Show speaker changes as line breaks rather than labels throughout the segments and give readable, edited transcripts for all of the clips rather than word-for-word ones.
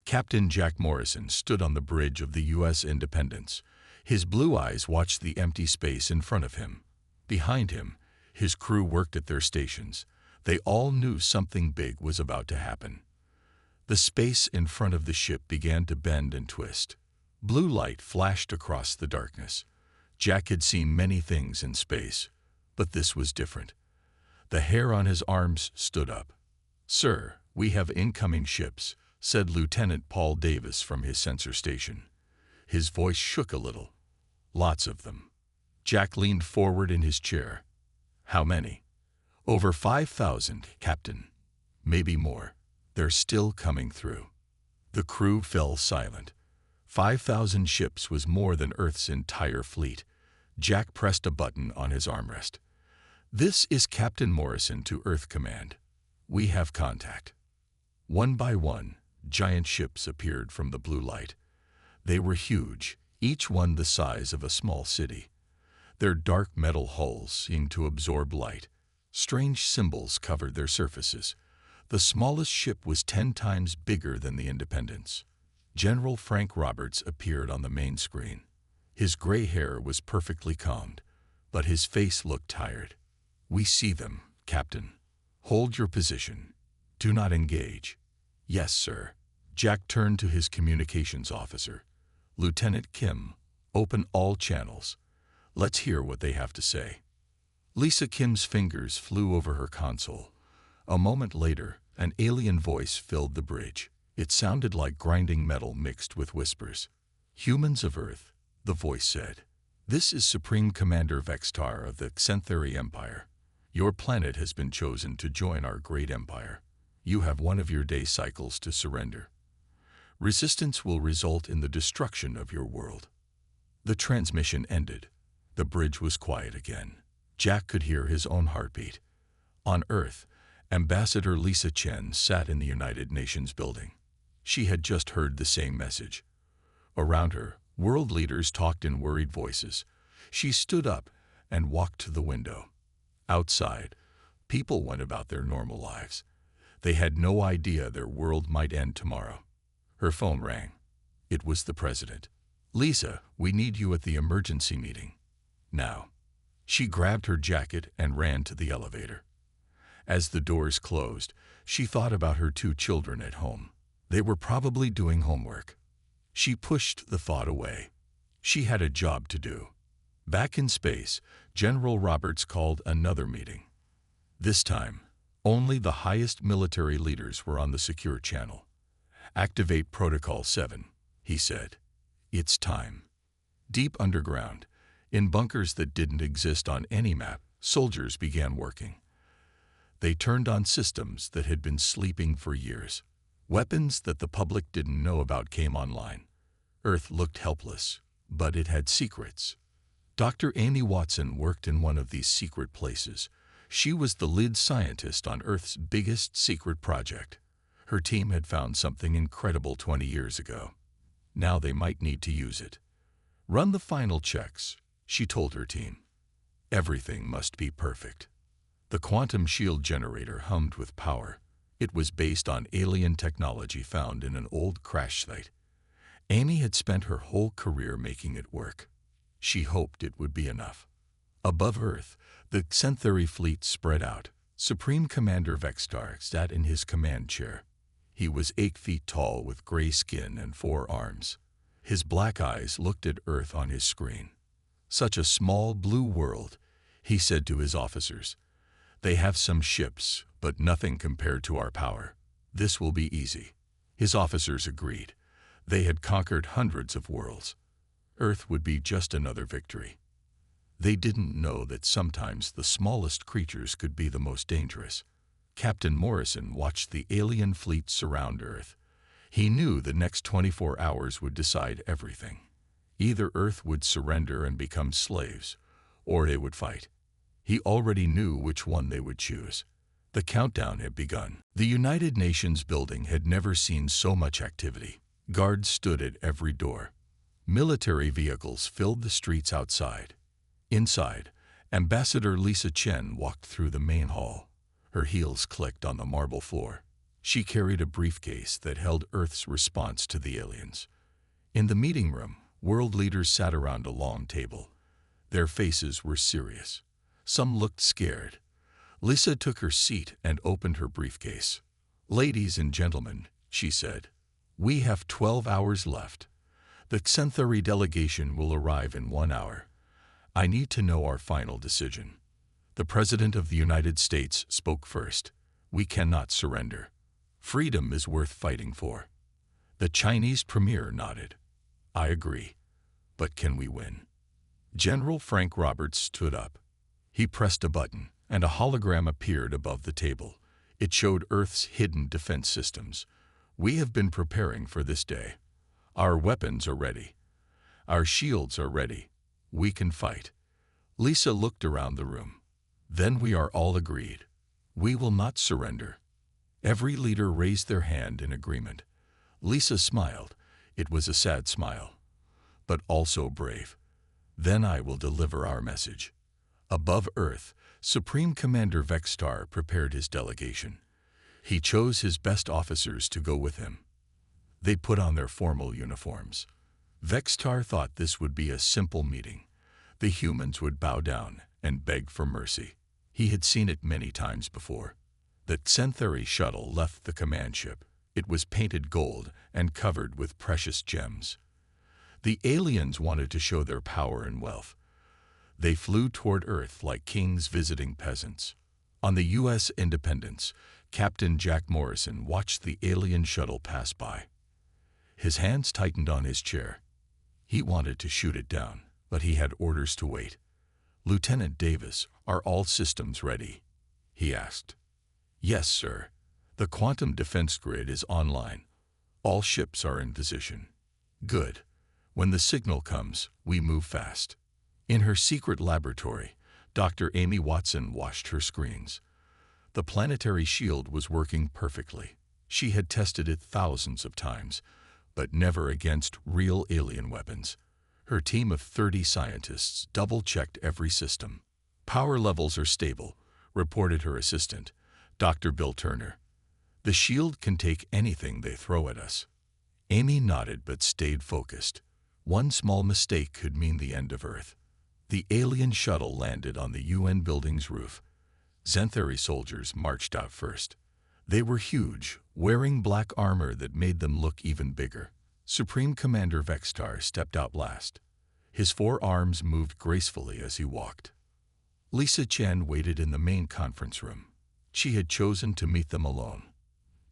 Captain Jack Morrison stood on the bridge of the U.S. Independence. His blue eyes watched the empty space in front of him. Behind him, his crew worked at their stations. They all knew something big was about to happen. The space in front of the ship began to bend and twist. Blue light flashed across the darkness. Jack had seen many things in space, but this was different. The hair on his arms stood up. "Sir, we have incoming ships," said Lieutenant Paul Davis from his sensor station. His voice shook a little. "Lots of them." Jack leaned forward in his chair. "How many?" "Over 5,000, Captain. Maybe more. They're still coming through." The crew fell silent. 5,000 ships was more than Earth's entire fleet. Jack pressed a button on his armrest. "This is Captain Morrison to Earth Command. We have contact." One by one, giant ships appeared from the blue light. They were huge, each one the size of a small city. Their dark metal hulls seemed to absorb light. Strange symbols covered their surfaces. The smallest ship was 10 times bigger than the Independence. General Frank Roberts appeared on the main screen. His gray hair was perfectly combed, but his face looked tired. "We see them, Captain. Hold your position. Do not engage." "Yes, sir." Jack turned to his communications officer. "Lieutenant Kim, open all channels. Let's hear what they have to say." Lisa Kim's fingers flew over her console. A moment later, an alien voice filled the bridge. It sounded like grinding metal mixed with whispers. "Humans of Earth," the voice said. "This is Supreme Commander Vextar of the Xanthari Empire. Your planet has been chosen to join our great empire. You have one of your day cycles to surrender. Resistance will result in the destruction of your world." The transmission ended. The bridge was quiet again. Jack could hear his own heartbeat. On Earth, Ambassador Lisa Chen sat in the United Nations building. She had just heard the same message. Around her, world leaders talked in worried voices. She stood up and walked to the window. Outside, people went about their normal lives. They had no idea their world might end tomorrow. Her phone rang. It was the president. "Lisa, we need you at the emergency meeting. Now." She grabbed her jacket and ran to the elevator. As the doors closed, she thought about her 2 children at home. They were probably doing homework. She pushed the thought away. She had a job to do. Back in space, General Roberts called another meeting. This time, only the highest military leaders were on the secure channel. "Activate Protocol 7, he said. "It's time." Deep underground, in bunkers that didn't exist on any map, soldiers began working. They turned on systems that had been sleeping for years. Weapons that the public didn't know about came online. Earth looked helpless, but it had secrets. Dr. Amy Watson worked in one of these secret places. She was the lead scientist on Earth's biggest secret project. Her team had found something incredible 20 years ago. Now they might need to use it. "Run the final checks," she told her team. "Everything must be perfect." The quantum shield generator hummed with power. It was based on alien technology found in an old crash site. Amy had spent her whole career making it work. She hoped it would be enough. Above Earth, the Xanthari fleet spread out. Supreme Commander Vextar sat in his command chair. He was 8 feet tall with gray skin and 4 arms. His black eyes looked at Earth on his screen. "Such a small blue world," he said to his officers. "They have some ships, but nothing compared to our power. This will be easy." His officers agreed. They had conquered hundreds of worlds. Earth would be just another victory. They didn't know that sometimes the smallest creatures could be the most dangerous. Captain Morrison watched the alien fleet surround Earth. He knew the next 24 hours would decide everything. Either Earth would surrender and become slaves, or they would fight. He already knew which one they would choose. The countdown had begun. The United Nations building had never seen so much activity. Guards stood at every door. Military vehicles filled the streets outside. Inside, Ambassador Lisa Chen walked through the main hall. Her heels clicked on the marble floor. She carried a briefcase that held Earth's response to the aliens. In the meeting room, world leaders sat around a long table. Their faces were serious. Some looked scared. Lisa took her seat and opened her briefcase. "Ladies and gentlemen," she said, "we have 12 hours left. The Xanthari delegation will arrive in 1 hour. I need to know our final decision." The President of the United States spoke first. "We cannot surrender. Freedom is worth fighting for." The Chinese premier nodded. "I agree. But can we win?" General Frank Roberts stood up. He pressed a button, and a hologram appeared above the table. It showed Earth's hidden defense systems. "We have been preparing for this day. Our weapons are ready. Our shields are ready. We can fight." Lisa looked around the room. "Then we are all agreed. We will not surrender." Every leader raised their hand in agreement. Lisa smiled. It was a sad smile, but also brave. "Then I will deliver our message." Above Earth, Supreme Commander Vextar prepared his delegation. He chose his best officers to go with him. They put on their formal uniforms. Vextar thought this would be a simple meeting. The humans would bow down and beg for mercy. He had seen it many times before. The Xanthari shuttle left the command ship. It was painted gold and covered with precious gems. The aliens wanted to show their power and wealth. They flew toward Earth like kings visiting peasants. On the U.S. Independence, Captain Jack Morrison watched the alien shuttle pass by. His hands tightened on his chair. He wanted to shoot it down, but he had orders to wait. "Lieutenant Davis, are all systems ready?" he asked. "Yes, sir. The quantum defense grid is online. All ships are in position." "Good. When the signal comes, we move fast." In her secret laboratory, Dr. Amy Watson watched her screens. The planetary shield was working perfectly. She had tested it thousands of times, but never against real alien weapons. Her team of 30 scientists double-checked every system. "Power levels are stable," reported her assistant, Dr. Bill Turner. "The shield can take anything they throw at us." Amy nodded but stayed focused. One small mistake could mean the end of Earth. The alien shuttle landed on the UN building's roof. Xanthari soldiers marched out first. They were huge, wearing black armor that made them look even bigger. Supreme Commander Vextar stepped out last. His 4 arms moved gracefully as he walked. Lisa Chen waited in the main conference room. She had chosen to meet them alone.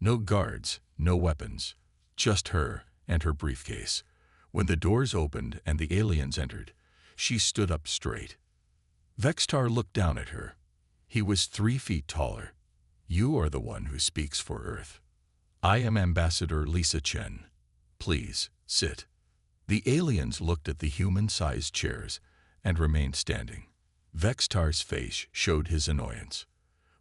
No guards, no weapons, just her and her briefcase. When the doors opened and the aliens entered, she stood up straight. Vextar looked down at her. He was 3 feet taller. "You are the one who speaks for Earth." "I am Ambassador Lisa Chen. Please, sit." The aliens looked at the human-sized chairs and remained standing. Vextar's face showed his annoyance.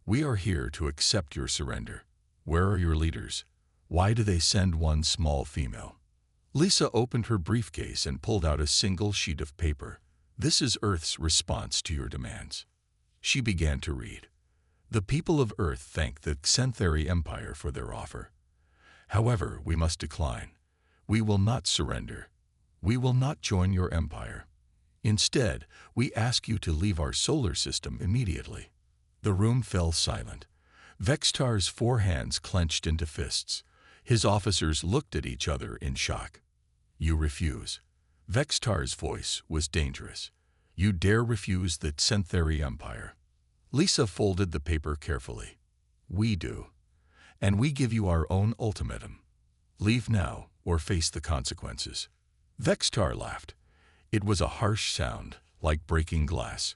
"We are here to accept your surrender. Where are your leaders? Why do they send one small female?" Lisa opened her briefcase and pulled out a single sheet of paper. "This is Earth's response to your demands." She began to read. "The people of Earth thank the Xanthari Empire for their offer. However, we must decline. We will not surrender. We will not join your empire. Instead, we ask you to leave our solar system immediately." The room fell silent. Vextar's 4 hands clenched into fists. His officers looked at each other in shock. "You refuse." Vextar's voice was dangerous. "You dare refuse the Xanthari Empire." Lisa folded the paper carefully. "We do. And we give you our own ultimatum. Leave now or face the consequences." Vextar laughed. It was a harsh sound, like breaking glass.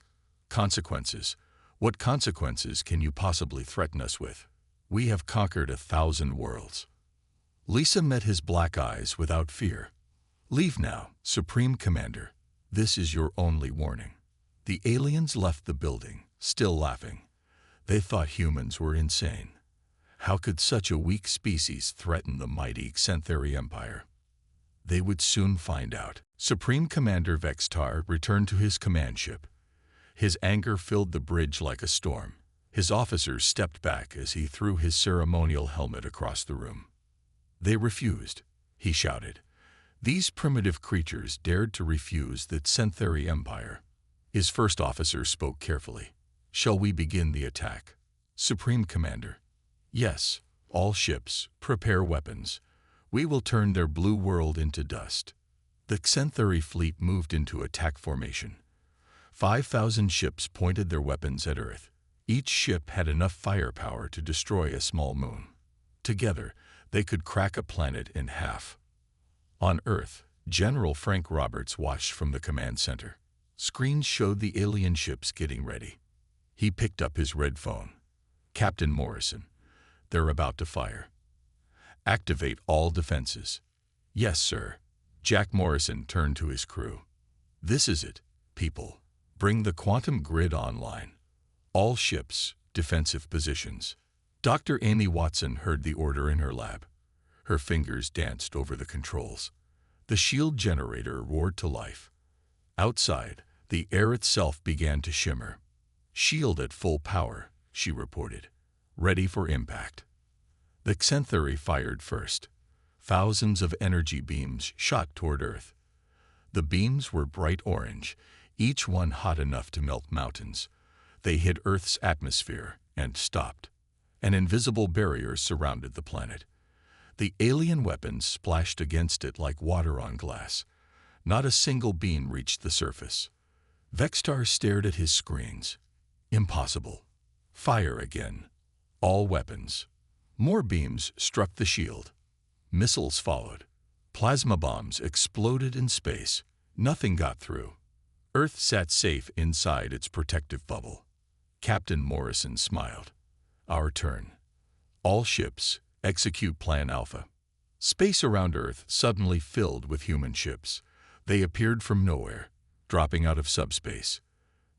"Consequences? What consequences can you possibly threaten us with? We have conquered 1,000 worlds." Lisa met his black eyes without fear. "Leave now, Supreme Commander. This is your only warning." The aliens left the building, still laughing. They thought humans were insane. How could such a weak species threaten the mighty Xanthari Empire? They would soon find out. Supreme Commander Vextar returned to his command ship. His anger filled the bridge like a storm. His officers stepped back as he threw his ceremonial helmet across the room. "They refused," he shouted. "These primitive creatures dared to refuse the Centhary Empire." His first officer spoke carefully. "Shall we begin the attack?" "Supreme Commander." "Yes, all ships, prepare weapons. We will turn their blue world into dust." The Centhary fleet moved into attack formation. 5,000 ships pointed their weapons at Earth. Each ship had enough firepower to destroy a small moon. Together, they could crack a planet in half. On Earth, General Frank Roberts watched from the command center. Screens showed the alien ships getting ready. He picked up his red phone. "Captain Morrison, they're about to fire. Activate all defenses." "Yes, sir." Jack Morrison turned to his crew. "This is it, people. Bring the quantum grid online. All ships, defensive positions." Dr. Amy Watson heard the order in her lab. Her fingers danced over the controls. The shield generator roared to life. Outside, the air itself began to shimmer. "Shield at full power," she reported. "Ready for impact." The Centhary fired first. Thousands of energy beams shot toward Earth. The beams were bright orange, each one hot enough to melt mountains. They hit Earth's atmosphere and stopped. An invisible barrier surrounded the planet. The alien weapons splashed against it like water on glass. Not a single beam reached the surface. Vextar stared at his screens. "Impossible." "Fire again. All weapons." More beams struck the shield. Missiles followed. Plasma bombs exploded in space. Nothing got through. Earth sat safe inside its protective bubble. Captain Morrison smiled. "Our turn. All ships, execute Plan Alpha." Space around Earth suddenly filled with human ships. They appeared from nowhere, dropping out of subspace.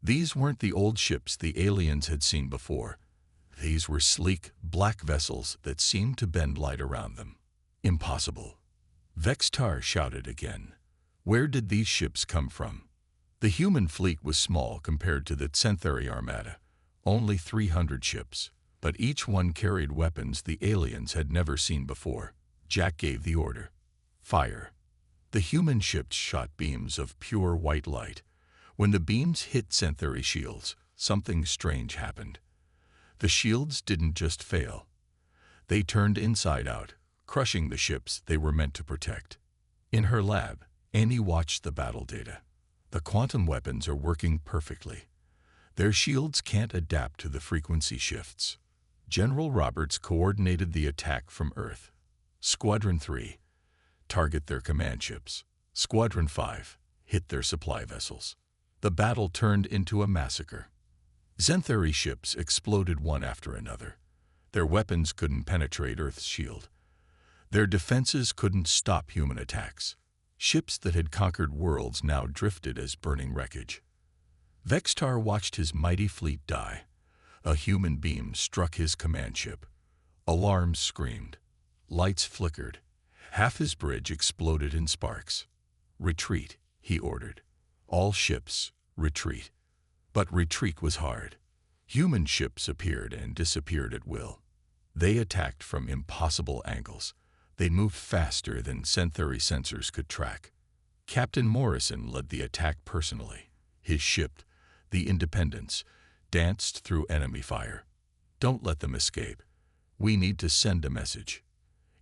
These weren't the old ships the aliens had seen before. These were sleek, black vessels that seemed to bend light around them. "Impossible." Vextar shouted again. Where did these ships come from? The human fleet was small compared to the Centhary Armada, only 300 ships, but each one carried weapons the aliens had never seen before. Jack gave the order. "Fire." The human ships shot beams of pure white light. When the beams hit Centhary shields, something strange happened. The shields didn't just fail. They turned inside out, crushing the ships they were meant to protect. In her lab, Annie watched the battle data. The quantum weapons are working perfectly. Their shields can't adapt to the frequency shifts. General Roberts coordinated the attack from Earth. Squadron 3, target their command ships. Squadron 5, hit their supply vessels. The battle turned into a massacre. Centhary ships exploded one after another. Their weapons couldn't penetrate Earth's shield. Their defenses couldn't stop human attacks. Ships that had conquered worlds now drifted as burning wreckage. Vextar watched his mighty fleet die. A human beam struck his command ship. Alarms screamed. Lights flickered. Half his bridge exploded in sparks. "Retreat," he ordered. "All ships, retreat." But retreat was hard. Human ships appeared and disappeared at will. They attacked from impossible angles. They moved faster than Centhary sensors could track. Captain Morrison led the attack personally. His ship, the Independence, danced through enemy fire. "Don't let them escape. We need to send a message."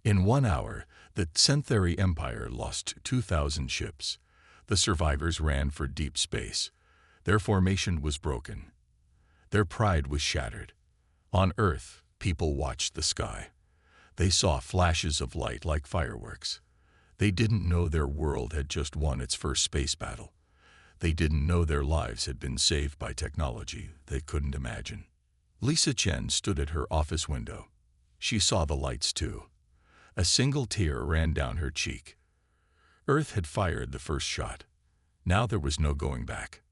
In 1 hour, the Centhary Empire lost 2,000 ships. The survivors ran for deep space. Their formation was broken. Their pride was shattered. On Earth, people watched the sky. They saw flashes of light like fireworks. They didn't know their world had just won its first space battle. They didn't know their lives had been saved by technology they couldn't imagine. Lisa Chen stood at her office window. She saw the lights too. A single tear ran down her cheek. Earth had fired the first shot. Now there was no going back.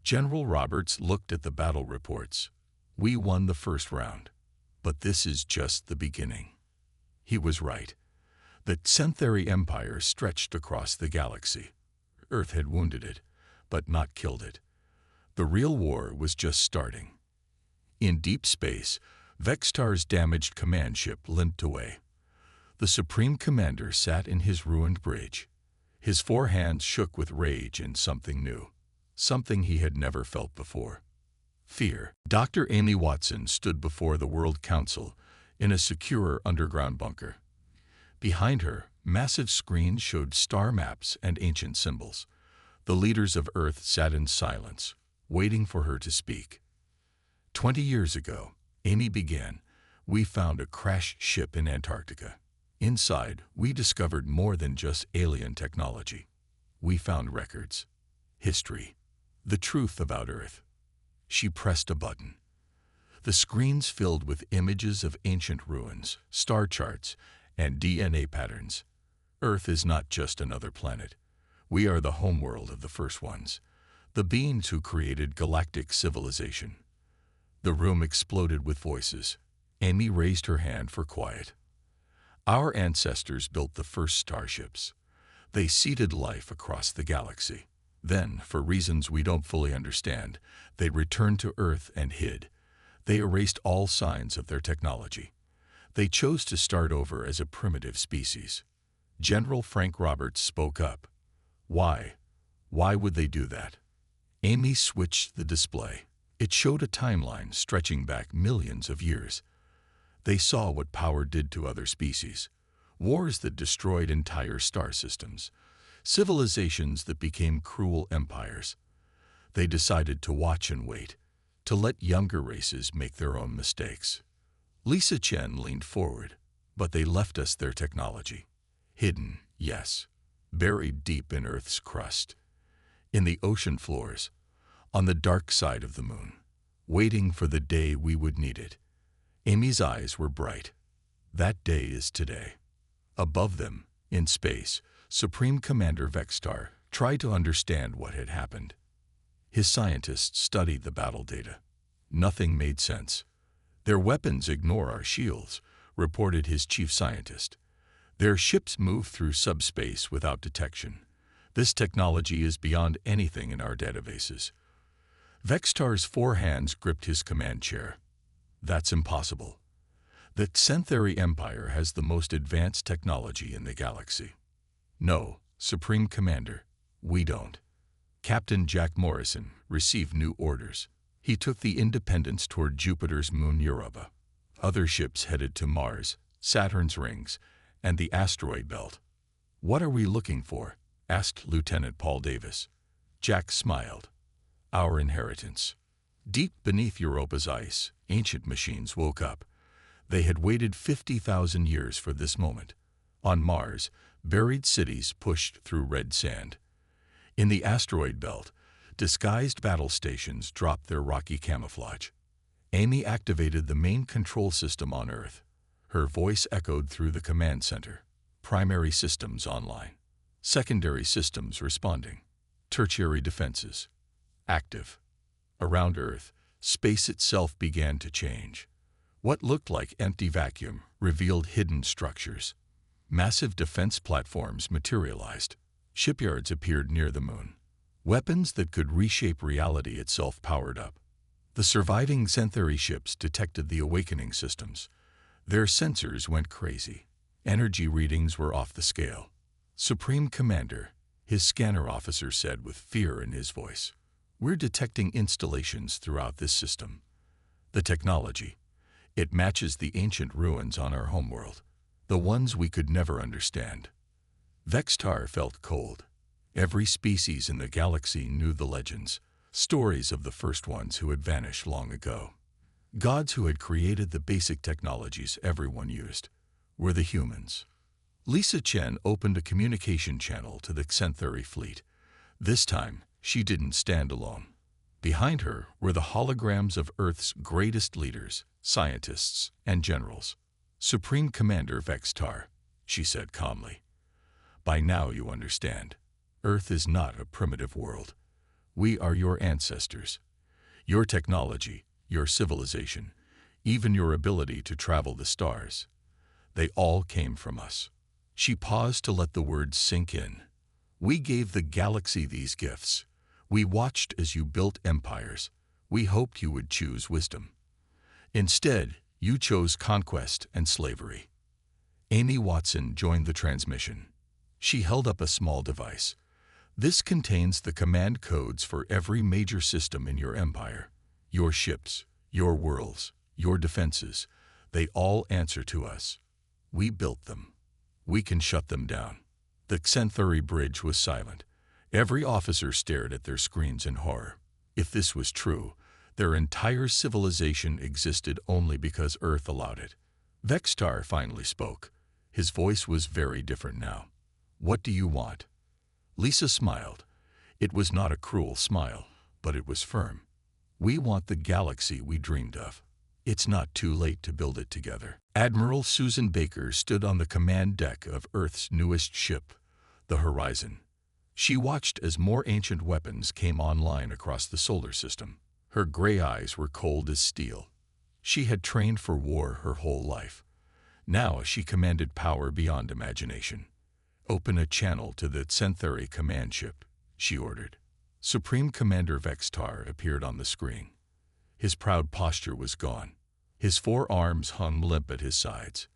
General Roberts looked at the battle reports. "We won the first round, but this is just the beginning." He was right. The Centhary Empire stretched across the galaxy. Earth had wounded it, but not killed it. The real war was just starting. In deep space, Vextar's damaged command ship limped away. The Supreme Commander sat in his ruined bridge. His four hands shook with rage and something new, something he had never felt before. Fear. Dr. Amy Watson stood before the World Council in a secure underground bunker. Behind her, massive screens showed star maps and ancient symbols. The leaders of Earth sat in silence, waiting for her to speak. 20 years ago, Amy began, we found a crashed ship in Antarctica. Inside, we discovered more than just alien technology. We found records, history, the truth about Earth. She pressed a button. The screens filled with images of ancient ruins, star charts, and DNA patterns. Earth is not just another planet. We are the homeworld of the first ones, the beings who created galactic civilization. The room exploded with voices. Amy raised her hand for quiet. Our ancestors built the first starships. They seeded life across the galaxy. Then, for reasons we don't fully understand, they returned to Earth and hid. They erased all signs of their technology. They chose to start over as a primitive species. General Frank Roberts spoke up. Why? Why would they do that? Amy switched the display. It showed a timeline stretching back millions of years. They saw what power did to other species. Wars that destroyed entire star systems. Civilizations that became cruel empires. They decided to watch and wait, to let younger races make their own mistakes. Lisa Chen leaned forward, but they left us their technology. Hidden, yes, buried deep in Earth's crust. In the ocean floors, on the dark side of the moon, waiting for the day we would need it. Amy's eyes were bright. That day is today. Above them, in space, Supreme Commander Vextar tried to understand what had happened. His scientists studied the battle data. Nothing made sense. Their weapons ignore our shields, reported his chief scientist. Their ships move through subspace without detection. This technology is beyond anything in our databases. Vextar's four hands gripped his command chair. That's impossible. The Xanthari Empire has the most advanced technology in the galaxy. No, Supreme Commander, we don't. Captain Jack Morrison received new orders. He took the Independence toward Jupiter's moon Europa. Other ships headed to Mars, Saturn's rings, and the asteroid belt. What are we looking for? Asked Lieutenant Paul Davis. Jack smiled. Our inheritance. Deep beneath Europa's ice, ancient machines woke up. They had waited 50,000 years for this moment. On Mars, buried cities pushed through red sand. In the asteroid belt, disguised battle stations dropped their rocky camouflage. Amy activated the main control system on Earth. Her voice echoed through the command center. Primary systems online. Secondary systems responding. Tertiary defenses active. Around Earth, space itself began to change. What looked like empty vacuum revealed hidden structures. Massive defense platforms materialized. Shipyards appeared near the moon. Weapons that could reshape reality itself powered up. The surviving Xanthari ships detected the awakening systems. Their sensors went crazy. Energy readings were off the scale. Supreme Commander, his scanner officer said with fear in his voice, we're detecting installations throughout this system. The technology, it matches the ancient ruins on our homeworld, the ones we could never understand. Vextar felt cold. Every species in the galaxy knew the legends, stories of the first ones who had vanished long ago. Gods who had created the basic technologies everyone used were the humans. Lisa Chen opened a communication channel to the Xanthari fleet. This time, she didn't stand alone. Behind her were the holograms of Earth's greatest leaders, scientists, and generals. Supreme Commander Vextar, she said calmly. By now you understand. Earth is not a primitive world. We are your ancestors. Your technology, your civilization, even your ability to travel the stars. They all came from us. She paused to let the words sink in. We gave the galaxy these gifts. We watched as you built empires. We hoped you would choose wisdom. Instead, you chose conquest and slavery. Amy Watson joined the transmission. She held up a small device. This contains the command codes for every major system in your empire. Your ships, your worlds, your defenses, they all answer to us. We built them. We can shut them down. The Xanthari bridge was silent. Every officer stared at their screens in horror. If this was true, their entire civilization existed only because Earth allowed it. Vextar finally spoke. His voice was very different now. What do you want? Lisa smiled. It was not a cruel smile, but it was firm. We want the galaxy we dreamed of. It's not too late to build it together. Admiral Susan Baker stood on the command deck of Earth's newest ship, the Horizon. She watched as more ancient weapons came online across the solar system. Her gray eyes were cold as steel. She had trained for war her whole life. Now she commanded power beyond imagination. Open a channel to the Xanthari command ship, she ordered. Supreme Commander Vextar appeared on the screen. His proud posture was gone. His 4 arms hung limp at his sides.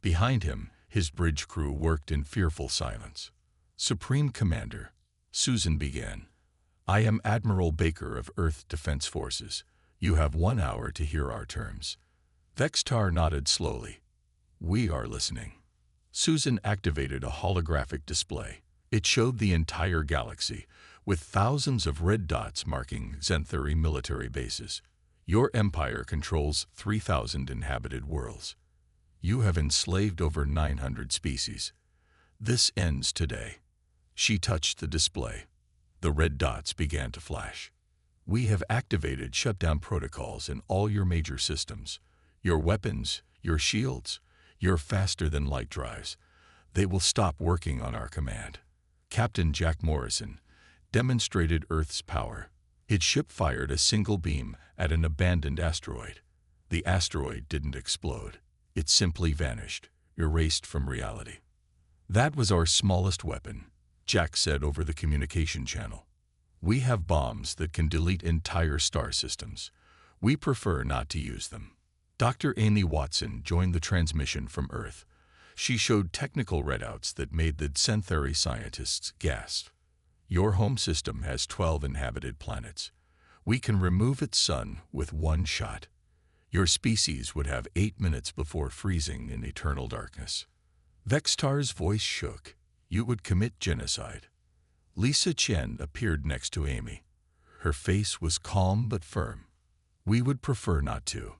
Behind him, his bridge crew worked in fearful silence. Supreme Commander, Susan began. I am Admiral Baker of Earth Defense Forces. You have 1 hour to hear our terms. Vextar nodded slowly. We are listening. Susan activated a holographic display. It showed the entire galaxy, with thousands of red dots marking Xanthari military bases. Your empire controls 3,000 inhabited worlds. You have enslaved over 900 species. This ends today. She touched the display. The red dots began to flash. We have activated shutdown protocols in all your major systems. Your weapons, your shields, your faster-than-light drives. They will stop working on our command. Captain Jack Morrison demonstrated Earth's power. His ship fired a single beam at an abandoned asteroid. The asteroid didn't explode. It simply vanished, erased from reality. That was our smallest weapon, Jack said over the communication channel. We have bombs that can delete entire star systems. We prefer not to use them. Dr. Amy Watson joined the transmission from Earth. She showed technical readouts that made the Xanthari scientists gasp. Your home system has 12 inhabited planets. We can remove its sun with 1 shot. Your species would have 8 minutes before freezing in eternal darkness. Vextar's voice shook. You would commit genocide. Lisa Chen appeared next to Amy. Her face was calm but firm. We would prefer not to.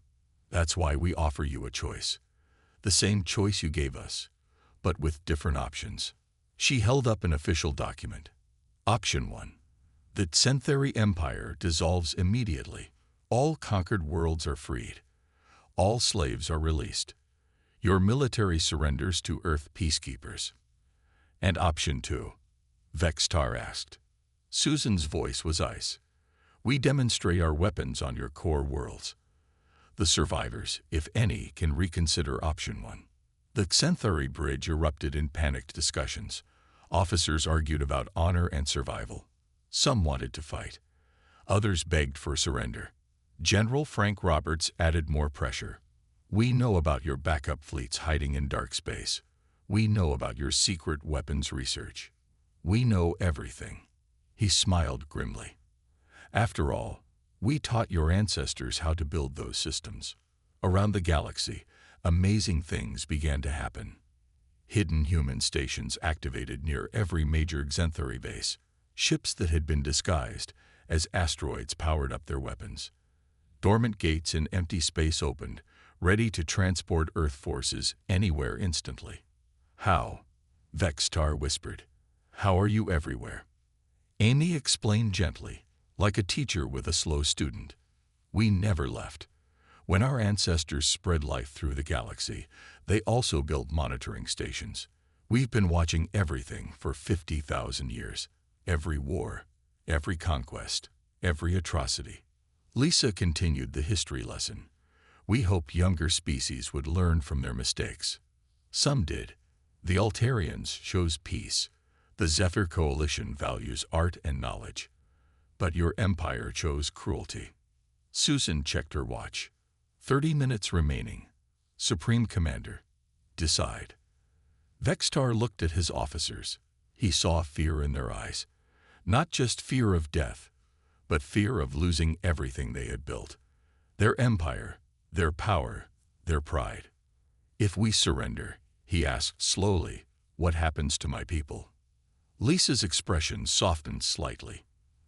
That's why we offer you a choice. The same choice you gave us, but with different options. She held up an official document. Option 1. The Xanthari Empire dissolves immediately. All conquered worlds are freed. All slaves are released. Your military surrenders to Earth peacekeepers. And Option 2. Vextar asked. Susan's voice was ice. We demonstrate our weapons on your core worlds. The survivors, if any, can reconsider Option 1. The Xanthari bridge erupted in panicked discussions. Officers argued about honor and survival. Some wanted to fight. Others begged for surrender. General Frank Roberts added more pressure. We know about your backup fleets hiding in dark space. We know about your secret weapons research. We know everything. He smiled grimly. After all, we taught your ancestors how to build those systems. Around the galaxy, amazing things began to happen. Hidden human stations activated near every major Xanthari base. Ships that had been disguised as asteroids powered up their weapons. Dormant gates in empty space opened, ready to transport Earth forces anywhere instantly. How? Vextar whispered. How are you everywhere? Amy explained gently, like a teacher with a slow student. We never left. When our ancestors spread life through the galaxy, they also built monitoring stations. We've been watching everything for 50,000 years. Every war, every conquest, every atrocity. Lisa continued the history lesson. We hoped younger species would learn from their mistakes. Some did. The Altarians chose peace. The Zephyr Coalition values art and knowledge. But your empire chose cruelty. Susan checked her watch. 30 minutes remaining. Supreme Commander, decide. Vextar looked at his officers. He saw fear in their eyes. Not just fear of death, but fear of losing everything they had built. Their empire, their power, their pride. If we surrender, he asked slowly, what happens to my people? Lisa's expression softened slightly.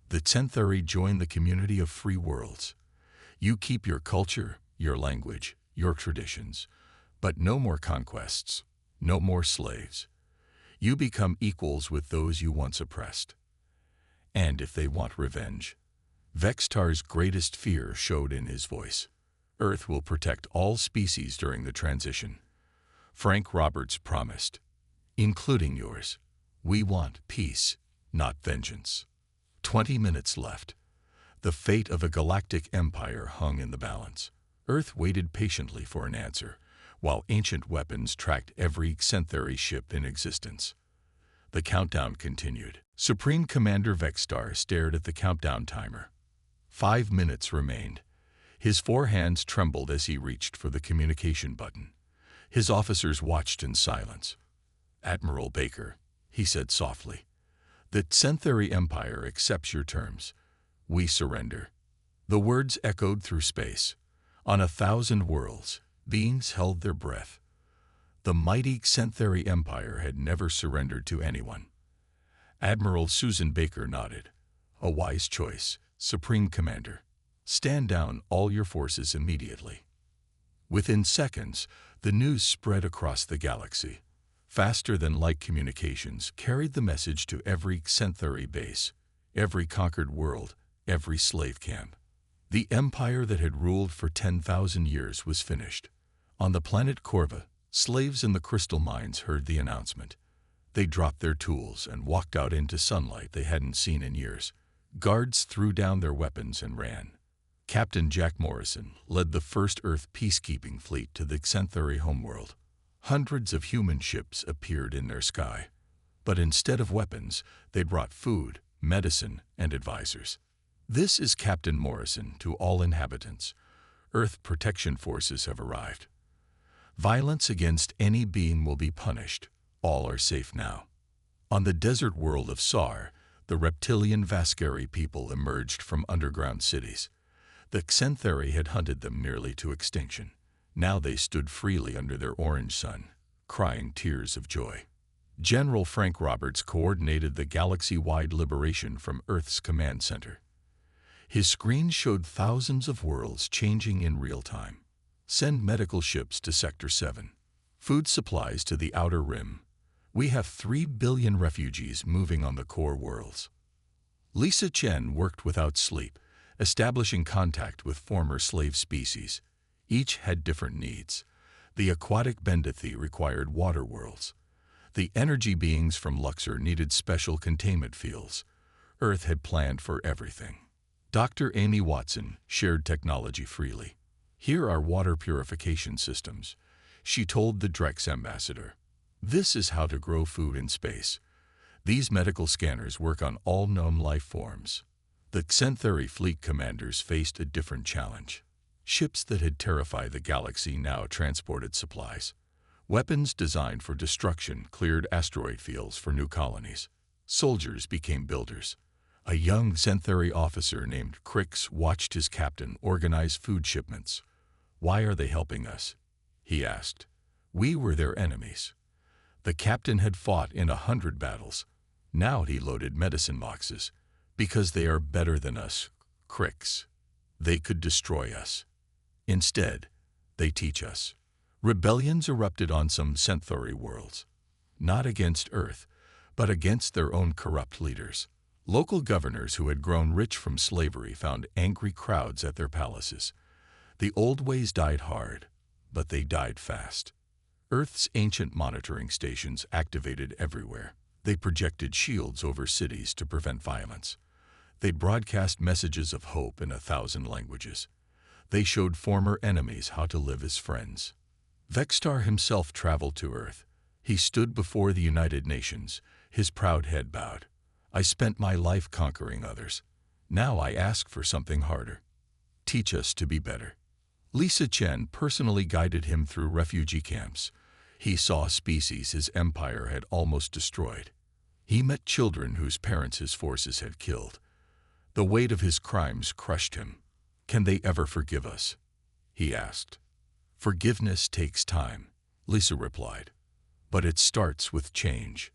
The Centauri joined the community of free worlds. You keep your culture, your language, your traditions, but no more conquests, no more slaves. You become equals with those you once oppressed. And if they want revenge, Vextar's greatest fear showed in his voice. Earth will protect all species during the transition. Frank Roberts promised, including yours. We want peace, not vengeance. 20 minutes left. The fate of a galactic empire hung in the balance. Earth waited patiently for an answer, while ancient weapons tracked every Centauri ship in existence. The countdown continued. Supreme Commander Vextar stared at the countdown timer. 5 minutes remained. His 4 hands trembled as he reached for the communication button. His officers watched in silence. Admiral Baker, he said softly, the Centauri Empire accepts your terms. We surrender. The words echoed through space. On 1,000 worlds, beings held their breath. The mighty Centauri Empire had never surrendered to anyone. Admiral Susan Baker nodded. A wise choice, Supreme Commander. Stand down all your forces immediately. Within seconds, the news spread across the galaxy. Faster than light communications carried the message to every Centauri base, every conquered world, every slave camp. The empire that had ruled for 10,000 years was finished. On the planet Corva, slaves in the crystal mines heard the announcement. They dropped their tools and walked out into sunlight they hadn't seen in years. Guards threw down their weapons and ran. Captain Jack Morrison led the first Earth peacekeeping fleet to the Centauri homeworld. Hundreds of human ships appeared in their sky. But instead of weapons, they brought food, medicine, and advisors. This is Captain Morrison to all inhabitants. Earth protection forces have arrived. Violence against any being will be punished. All are safe now. On the desert world of Sar, the reptilian Vascari people emerged from underground cities. The Centauri had hunted them nearly to extinction. Now they stood freely under their orange sun, crying tears of joy. General Frank Roberts coordinated the galaxy-wide liberation from Earth's command center. His screen showed thousands of worlds changing in real time. Send medical ships to Sector 7. Food supplies to the Outer Rim. We have 3 billion refugees moving on the core worlds. Lisa Chen worked without sleep, establishing contact with former slave species. Each had different needs. The aquatic Bendithi required water worlds. The energy beings from Luxor needed special containment fields. Earth had planned for everything. Dr. Amy Watson shared technology freely. Here are water purification systems, she told the Drex ambassador. This is how to grow food in space. These medical scanners work on all known life forms. The Centauri fleet commanders faced a different challenge. Ships that had terrified the galaxy now transported supplies. Weapons designed for destruction cleared asteroid fields for new colonies. Soldiers became builders. A young Centauri officer named Crix watched his captain organize food shipments. Why are they helping us? He asked. We were their enemies. The captain had fought in 100 battles. Now he loaded medicine boxes. Because they are better than us, Crix. They could destroy us. Instead, they teach us. Rebellions erupted on some Centauri worlds. Not against Earth, but against their own corrupt leaders. Local governors who had grown rich from slavery found angry crowds at their palaces. The old ways died hard, but they died fast. Earth's ancient monitoring stations activated everywhere. They projected shields over cities to prevent violence. They broadcast messages of hope in 1,000 languages. They showed former enemies how to live as friends. Vextar himself traveled to Earth. He stood before the United Nations, his proud head bowed. I spent my life conquering others. Now I ask for something harder. Teach us to be better. Lisa Chen personally guided him through refugee camps. He saw species his empire had almost destroyed. He met children whose parents his forces had killed. The weight of his crimes crushed him. "Can they ever forgive us?" he asked. "Forgiveness takes time," Lisa replied. "But it starts with change.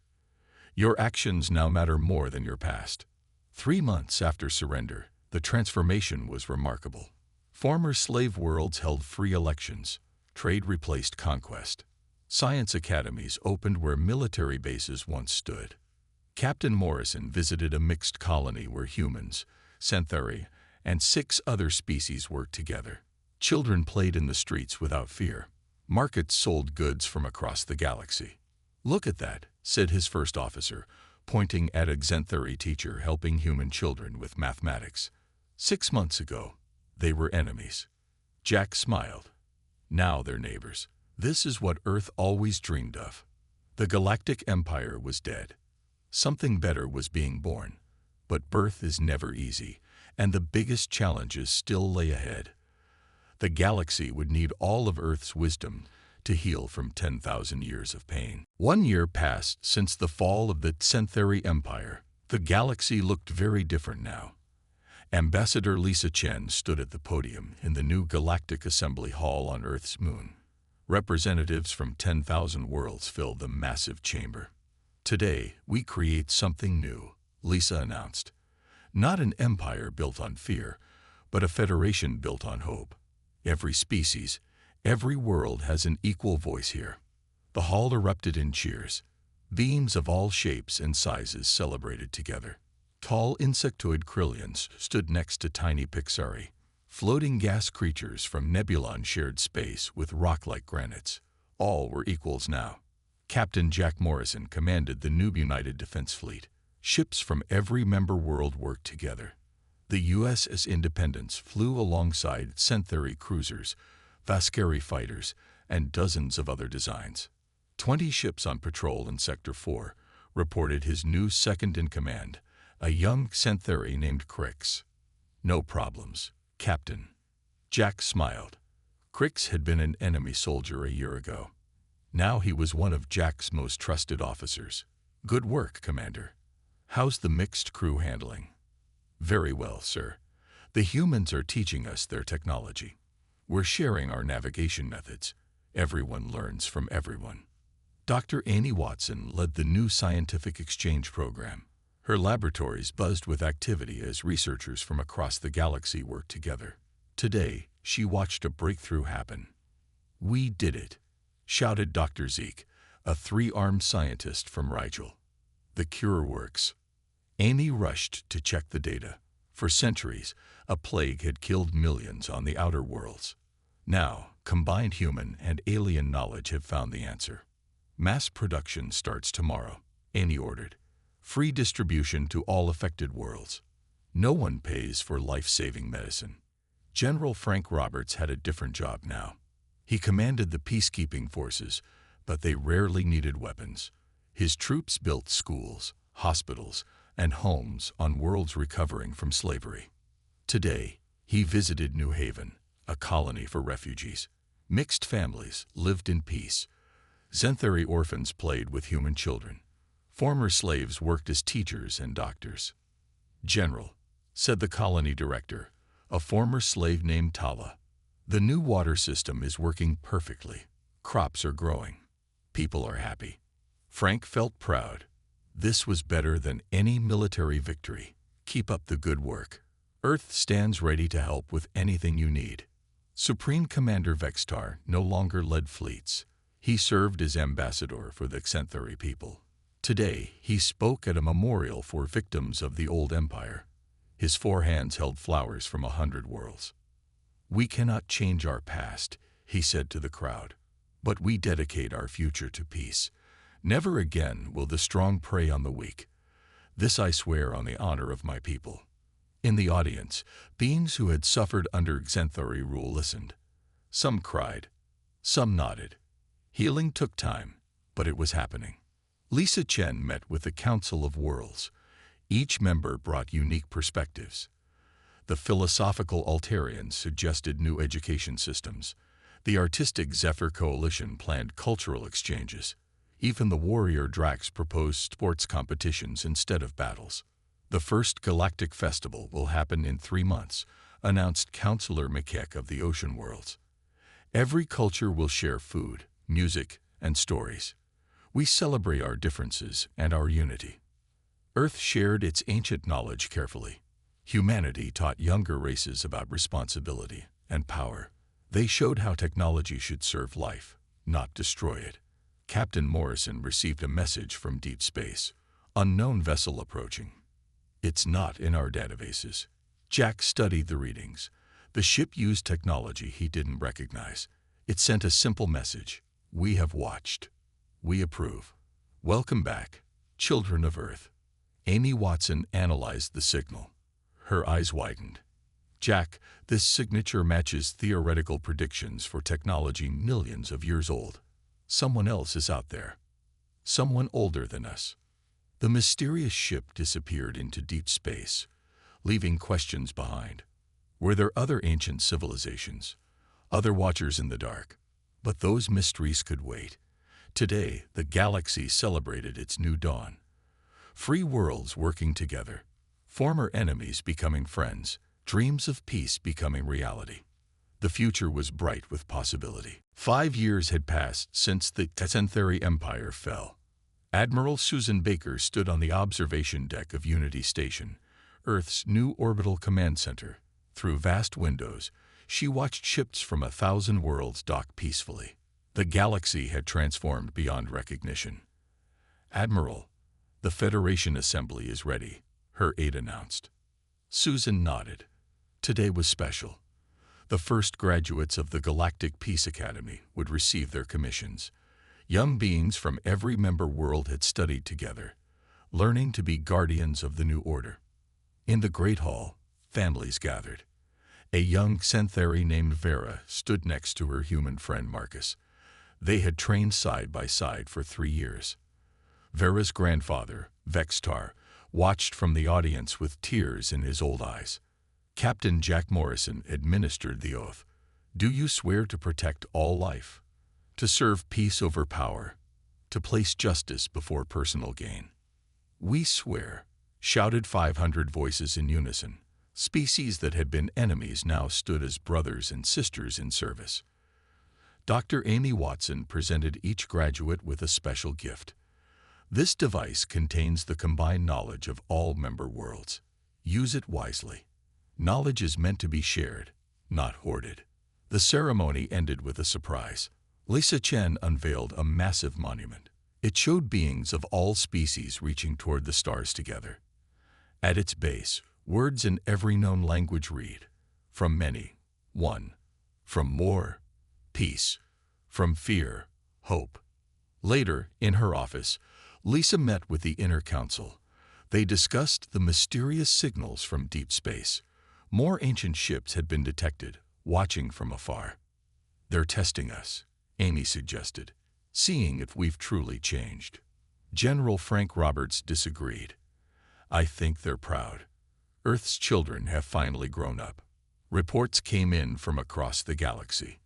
Your actions now matter more than your past." 3 months after surrender, the transformation was remarkable. Former slave worlds held free elections. Trade replaced conquest. Science academies opened where military bases once stood. Captain Morrison visited a mixed colony where humans, Centauri, and 6 other species worked together. Children played in the streets without fear. Markets sold goods from across the galaxy. "Look at that," said his first officer, pointing at a Centauri teacher helping human children with mathematics. 6 months ago, they were enemies. Jack smiled. Now they're neighbors. This is what Earth always dreamed of. The Galactic Empire was dead. Something better was being born. But birth is never easy, and the biggest challenges still lay ahead. The galaxy would need all of Earth's wisdom to heal from 10,000 years of pain. 1 year passed since the fall of the Centauri Empire. The galaxy looked very different now. Ambassador Lisa Chen stood at the podium in the new Galactic Assembly Hall on Earth's moon. Representatives from 10,000 worlds filled the massive chamber. "Today, we create something new," Lisa announced. "Not an empire built on fear, but a federation built on hope. Every species, every world has an equal voice here." The hall erupted in cheers. Beings of all shapes and sizes celebrated together. Tall insectoid Krillians stood next to tiny Pixari. Floating gas creatures from Nebulon shared space with rock-like granites. All were equals now. Captain Jack Morrison commanded the new United Defense Fleet. Ships from every member world worked together. The USS Independence flew alongside Centauri cruisers, Vascari fighters, and dozens of other designs. 20 ships on patrol in Sector 4, reported his new second-in-command, a young Centauri named Crix. "No problems, Captain." Jack smiled. Crix had been an enemy soldier a year ago. Now he was one of Jack's most trusted officers. "Good work, Commander. How's the mixed crew handling?" "Very well, sir. The humans are teaching us their technology. We're sharing our navigation methods. Everyone learns from everyone." Dr. Annie Watson led the new scientific exchange program. Her laboratories buzzed with activity as researchers from across the galaxy worked together. Today, she watched a breakthrough happen. "We did it," shouted Dr. Zeke, a 3-armed scientist from Rigel. "The cure works." Annie rushed to check the data. For centuries, a plague had killed millions on the outer worlds. Now, combined human and alien knowledge have found the answer. "Mass production starts tomorrow," Annie ordered. "Free distribution to all affected worlds. No one pays for life-saving medicine." General Frank Roberts had a different job now. He commanded the peacekeeping forces, but they rarely needed weapons. His troops built schools, hospitals, and homes on worlds recovering from slavery. Today, he visited New Haven, a colony for refugees. Mixed families lived in peace. Centauri orphans played with human children. Former slaves worked as teachers and doctors. "General," said the colony director, a former slave named Tala, "the new water system is working perfectly. Crops are growing. People are happy." Frank felt proud. This was better than any military victory. "Keep up the good work. Earth stands ready to help with anything you need." Supreme Commander Vextar no longer led fleets. He served as ambassador for the Centauri people. Today, he spoke at a memorial for victims of the old empire. His 4 hands held flowers from 100 worlds. "We cannot change our past," he said to the crowd, "but we dedicate our future to peace. Never again will the strong prey on the weak. This I swear on the honor of my people." In the audience, beings who had suffered under Centauri rule listened. Some cried, some nodded. Healing took time, but it was happening. Lisa Chen met with the Council of Worlds. Each member brought unique perspectives. The philosophical Altarians suggested new education systems. The artistic Zephyr Coalition planned cultural exchanges. Even the warrior Drax proposed sports competitions instead of battles. The first Galactic Festival will happen in 3 months, announced Counselor Mikek of the Ocean Worlds. Every culture will share food, music, and stories. We celebrate our differences and our unity. Earth shared its ancient knowledge carefully. Humanity taught younger races about responsibility and power. They showed how technology should serve life, not destroy it. Captain Morrison received a message from deep space. Unknown vessel approaching. It's not in our databases. Jack studied the readings. The ship used technology he didn't recognize. It sent a simple message. We have watched. We approve. Welcome back, children of Earth. Amy Watson analyzed the signal. Her eyes widened. Jack, this signature matches theoretical predictions for technology millions of years old. Someone else is out there. Someone older than us. The mysterious ship disappeared into deep space, leaving questions behind. Were there other ancient civilizations? Other watchers in the dark? But those mysteries could wait. Today, the galaxy celebrated its new dawn. Free worlds working together. Former enemies becoming friends. Dreams of peace becoming reality. The future was bright with possibility. 5 years had passed since the Tecentheri Empire fell. Admiral Susan Baker stood on the observation deck of Unity Station, Earth's new orbital command center. Through vast windows, she watched ships from 1,000 worlds dock peacefully. The galaxy had transformed beyond recognition. Admiral, the Federation Assembly is ready, her aide announced. Susan nodded. Today was special. The first graduates of the Galactic Peace Academy would receive their commissions. Young beings from every member world had studied together, learning to be guardians of the new order. In the Great Hall, families gathered. A young Xanthari named Vera stood next to her human friend Marcus. They had trained side by side for 3 years. Vera's grandfather, Vextar, watched from the audience with tears in his old eyes. Captain Jack Morrison administered the oath. Do you swear to protect all life? To serve peace over power? To place justice before personal gain? We swear, shouted 500 voices in unison. Species that had been enemies now stood as brothers and sisters in service. Dr. Amy Watson presented each graduate with a special gift. This device contains the combined knowledge of all member worlds. Use it wisely. Knowledge is meant to be shared, not hoarded. The ceremony ended with a surprise. Lisa Chen unveiled a massive monument. It showed beings of all species reaching toward the stars together. At its base, words in every known language read, from many, one, from more, peace, from fear, hope. Later, in her office, Lisa met with the Inner Council. They discussed the mysterious signals from deep space. More ancient ships had been detected, watching from afar. They're testing us, Amy suggested, seeing if we've truly changed. General Frank Roberts disagreed. I think they're proud. Earth's children have finally grown up. Reports came in from across the galaxy.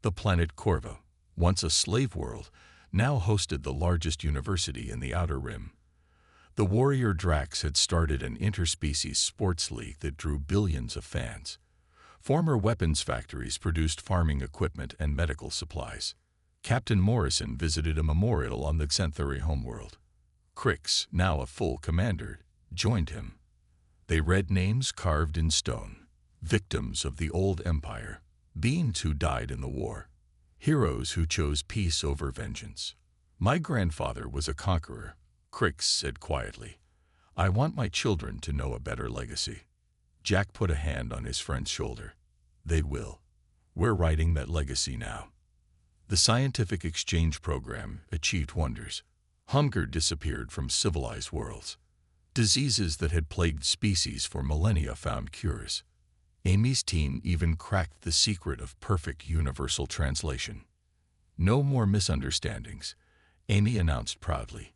The planet Corva, once a slave world, now hosted the largest university in the Outer Rim. The warrior Drax had started an interspecies sports league that drew billions of fans. Former weapons factories produced farming equipment and medical supplies. Captain Morrison visited a memorial on the Xanthari homeworld. Crix, now a full commander, joined him. They read names carved in stone, victims of the old empire, beings who died in the war, heroes who chose peace over vengeance. My grandfather was a conqueror, Crix said quietly. I want my children to know a better legacy. Jack put a hand on his friend's shoulder. They will. We're writing that legacy now. The scientific exchange program achieved wonders. Hunger disappeared from civilized worlds. Diseases that had plagued species for millennia found cures. Amy's team even cracked the secret of perfect universal translation. No more misunderstandings, Amy announced proudly.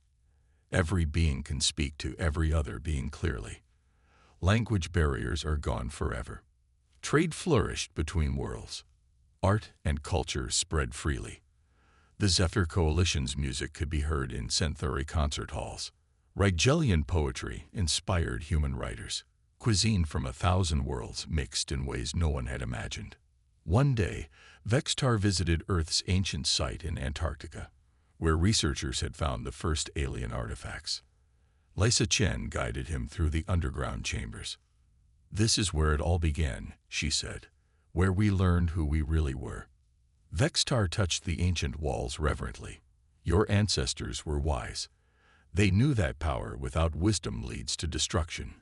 Every being can speak to every other being clearly. Language barriers are gone forever. Trade flourished between worlds. Art and culture spread freely. The Zephyr Coalition's music could be heard in Centauri concert halls. Rigelian poetry inspired human writers. Cuisine from 1,000 worlds mixed in ways no one had imagined. One day, Vextar visited Earth's ancient site in Antarctica, where researchers had found the first alien artifacts. Lysa Chen guided him through the underground chambers. "This is where it all began," she said, "where we learned who we really were." Vextar touched the ancient walls reverently. "Your ancestors were wise. They knew that power without wisdom leads to destruction.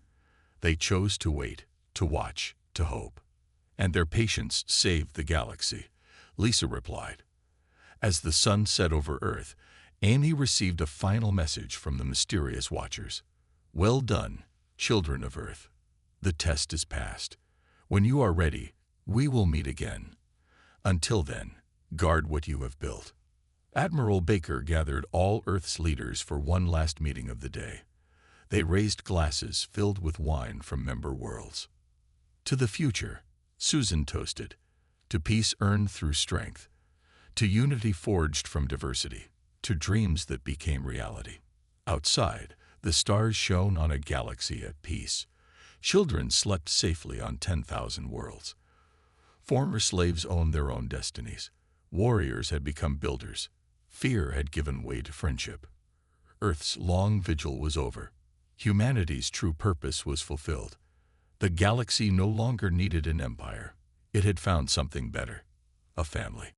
They chose to wait, to watch, to hope. And their patience saved the galaxy," Lysa replied. As the sun set over Earth, Amy received a final message from the mysterious Watchers. "Well done, children of Earth. The test is passed. When you are ready, we will meet again. Until then, guard what you have built." Admiral Baker gathered all Earth's leaders for one last meeting of the day. They raised glasses filled with wine from member worlds. "To the future," Susan toasted. "To peace earned through strength. To unity forged from diversity. To dreams that became reality." Outside, the stars shone on a galaxy at peace. Children slept safely on 10,000 worlds. Former slaves owned their own destinies. Warriors had become builders. Fear had given way to friendship. Earth's long vigil was over. Humanity's true purpose was fulfilled. The galaxy no longer needed an empire. It had found something better: a family.